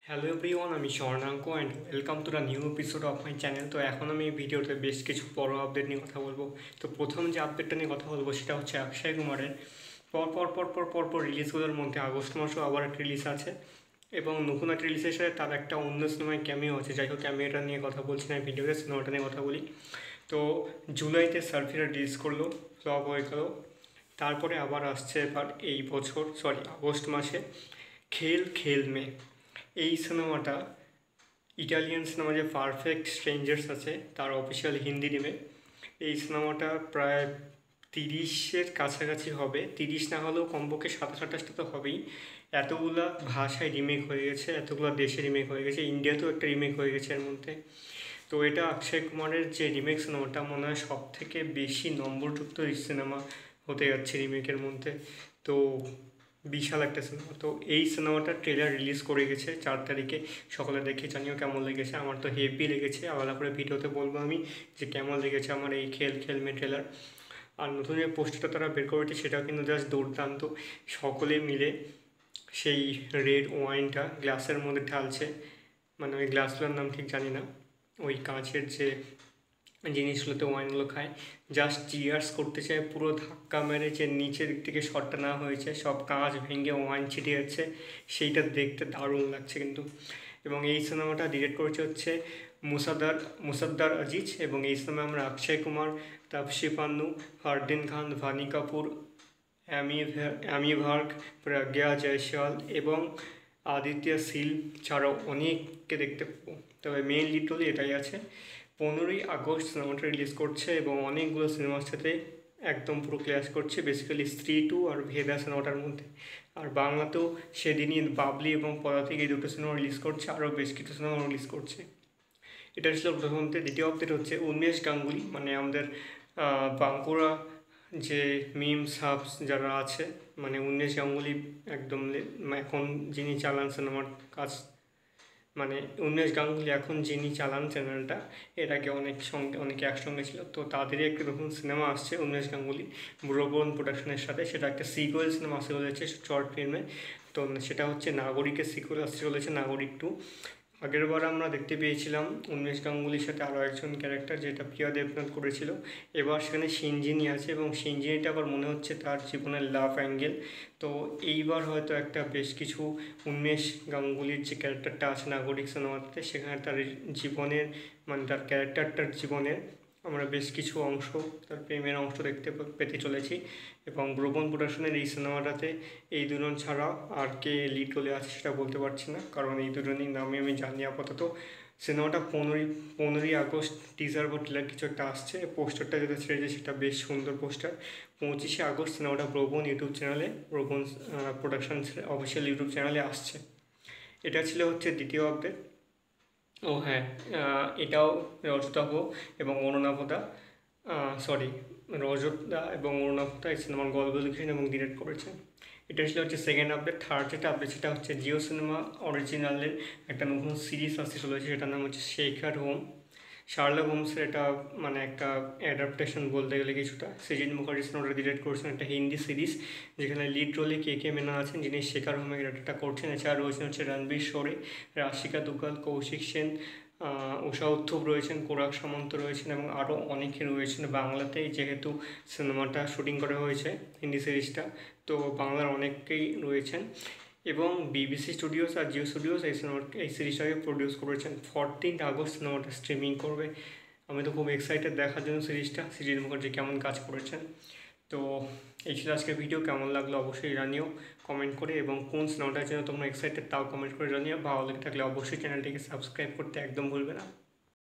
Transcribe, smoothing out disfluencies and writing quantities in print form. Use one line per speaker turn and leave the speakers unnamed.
Hello everyone, আমি Swarnanka and welcome to the new episode of my channel. তো এখন আমি এই ভিডিওতে বেশ কিছু বড় আপডেট নিয়ে কথা বলবো। তো প্রথম যে আপডেটটা নিয়ে কথা বলবো সেটা হচ্ছে অক্ষয় কুমারের পর পর রিলিজগুলোর মধ্যে আগস্ট মাসেও আবার একটা রিলিজ আছে এবং নতুন একটা রিলিজের সাথে তার একটা অন্য সিনেমায় ক্যামিও আছে। যাই হোক, ক্যামিওটা নিয়ে কথা বলছি না, ভিডিওতে সিনেমাটা নিয়ে কথা বলি। তো জুলাইতে সার্ফিরা রিলিজ করলো, ফ্লপ হয়ে গেল। তারপরে আবার আসছে এবার এই বছর আগস্ট মাসে খেল খেল মে। এই সিনেমাটা ইটালিয়ান সিনেমা যে পারফেক্ট স্ট্রেঞ্জার্স আছে তার অফিসিয়াল হিন্দি রিমেক। এই সিনেমাটা প্রায় 30-এর কাছাকাছি হবে, 30 না হলেও কমপক্ষে 27-28টা তো হবেই। এতগুলা ভাষায় রিমেক হয়ে গেছে, এতগুলো দেশে রিমেক হয়ে গেছে, ইন্ডিয়াতেও একটা রিমেক হয়ে গেছে এর মধ্যে। তো এটা অক্ষয় কুমারের যে রিমেক সিনেমাটা মনে হয় সব থেকে বেশি নম্বরযুক্ত সিনেমা হতে যাচ্ছে রিমেকের মধ্যে। তো বিশাল একটা সিনেমা। তো এই সিনেমাটার ট্রেলার রিলিজ করে গেছে 4 তারিখে। সকলে দেখে জানিও কেমন লেগেছে। আমার তো হেভি লেগেছে, আলাদা করে ভিডিওতে বলবো আমি যে কেমন লেগেছে আমার এই খেল খেলমে ট্রেলার। আর নতুন যে পোস্টারটা তারা বের করেছে সেটাও কিন্তু জাস্ট দুর্দান্ত। সকলে মিলে সেই রেড ওয়াইনটা গ্লাসের মধ্যে ঢালছে, মানে ওই গ্লাসগুলোর নাম ঠিক জানি না, ওই কাঁচের যে জিনিসগুলোতে ওয়াইনগুলো খায়, জাস্ট চিয়ার্স করতে চায়, পুরো ধাক্কা মেরে যে নিচের দিক থেকে শটটা নেওয়া হয়েছে, সব কাঁচ ভেঙে ওয়াইন ছিটিয়ে যাচ্ছে, সেইটা দেখতে দারুণ লাগছে কিন্তু। এবং এই সিনেমাটা ডিরেক্ট করেছে হচ্ছে মুসাদ্দার আজিজ। এবং এই সিনেমায় আমরা অক্ষয় কুমার, তাপসী পান্নু, ফারদিন খান, ভানি কাপুর, অ্যামি ভার্গ, প্রজ্ঞা জয়সওয়াল এবং আদিত্য সিল ছাড়াও অনেককে দেখতে পাবো। তবে মেইন লিড রোলে এটাই আছে। 15ই আগস্ট সিনেমাটা রিলিজ করছে এবং অনেকগুলো সিনেমার সাথে একদম পুরো ক্ল্যাশ করছে, বেসিক্যালি স্ত্রী 2 আর ভেদা সিনেমাটার মধ্যে। আর বাংলাতেও সেদিনই বাবলি এবং পদাতিক এই দুটো সিনেমা রিলিজ করছে, আরও বেশ কিছু সিনেমা রিলিজ করছে। এটা ছিল প্রথম আপডেট। দ্বিতীয় আপডেট হচ্ছে উন্মেষ গাঙ্গুলি, মানে আমাদের বাঁকুড়া যে মিম সাবস যারা আছে, মানে উন্মেষ গাঙ্গুলি একদম এখন যিনি চালান সিনেমার কাজ, মানে উন্মেষ গাঙ্গুলি এখন যিনি চালান চ্যানেলটা, এর আগে অনেকে একসঙ্গে ছিল। তো তাদেরই একটা নতুন সিনেমা আসছে উন্মেষ গাঙ্গুলি ব্রোবন প্রোডাকশনের সাথে। সেটা একটা সিকুয়েল সিনেমা আসতে চলেছে শর্ট ফিল্মে। তো সেটা হচ্ছে নাগরিকের সিকুয়েল আসতে চলেছে, নাগরিক 2। আগেরবার আমরা দেখতে পেয়েছিলাম উন্মেষ গাঙ্গুলির সাথে আরও একজন ক্যারেক্টার, যেটা প্রিয়া দেবনাথ করেছিল। এবার সেখানে সিনজিনি আছে এবং সিনজিনিটা আবার মনে হচ্ছে তার জীবনের লাভ অ্যাঙ্গেল। তো এইবার হয়তো একটা বেশ কিছু উন্মেষ গাঙ্গুলির যে ক্যারেক্টারটা আছে নাগরিক সিনেমাতে, সেখানে তার জীবনের, মানে তার ক্যারেক্টারটার জীবনের আমরা বেশ কিছু অংশ, তার প্রেমের অংশ দেখতে পেতে চলেছি। এবং ব্রোবন প্রোডাকশনের এই সিনেমাটাতে এই দুজন ছাড়া আর কে লিড রোলে আছে সেটা বলতে পারছি না, কারণ এই দুজনই নামে আমি জানি আপাতত। সিনেমাটা 15ই আগস্ট টিজার বা ট্রেলার কিছু একটা আসছে। পোস্টারটা যেটা ছেড়েছে সেটা বেশ সুন্দর পোস্টার। 25শে আগস্ট সিনেমাটা ব্রোবন ইউটিউব চ্যানেলে, ব্রোবন প্রোডাকশন অফিসিয়াল ইউটিউব চ্যানেলে আসছে। এটা ছিল হচ্ছে দ্বিতীয় আপডেট। ও হ্যাঁ, এটাও রজতাভ এবং অরুণাভদা, সরি রজতদা এবং অরুণাভদা এই সিনেমার গল্প লিখেছেন এবং ডিরেক্ট করেছেন। এটা ছিল হচ্ছে সেকেন্ড আপডেট। থার্ড যেটা আপডেট সেটা হচ্ছে জিও সিনেমা অরিজিনালের একটা নতুন সিরিজ আসতে চলেছে, সেটার নাম হচ্ছে শেখার হোম। শার্লক হোমসের এটা মানে একটা অ্যাডাপ্টেশন বলতে গেলে কিছুটা। সৃজিত মুখার্জি সিনেমাটা ডিরেক্ট করছেন, একটা হিন্দি সিরিজ যেখানে লিড রোলে কে মেনন আছেন, যিনি শেখার হোমের ক্যারেক্টারটা করছেন। এছাড়া রয়েছেন হচ্ছে রণবীর শোরে, রাশিকা দুগাল, কৌশিক সেন, উষা উত্থুপ রয়েছেন, কোরাক সামন্ত রয়েছেন এবং আরও অনেকে রয়েছেন। বাংলাতেই যেহেতু সিনেমাটা শুটিং করা হয়েছে হিন্দি সিরিজটা, তো বাংলার অনেকেই রয়েছেন। এবং বিবিসি স্টুডিওস আর জিও স্টুডিওস এই সিরিজটাকে প্রডিউস করেছেন। 14 আগস্ট সিনেমাটা স্ট্রিমিং করবে। আমি তো খুব এক্সাইটেড দেখার জন্য সিরিজটা, সৃজিত মুখার্জি কেমন কাজ করেছেন। তো এই ছিল আজকের ভিডিও। কেমন লাগলো অবশ্যই জানিও কমেন্ট করে, এবং কোন সিনেমাটার জন্য তোমরা এক্সাইটেড তাও কমেন্ট করে জানিও। ভালো লেগে থাকলে অবশ্যই চ্যানেলটিকে সাবস্ক্রাইব করতে একদম ভুলবে না।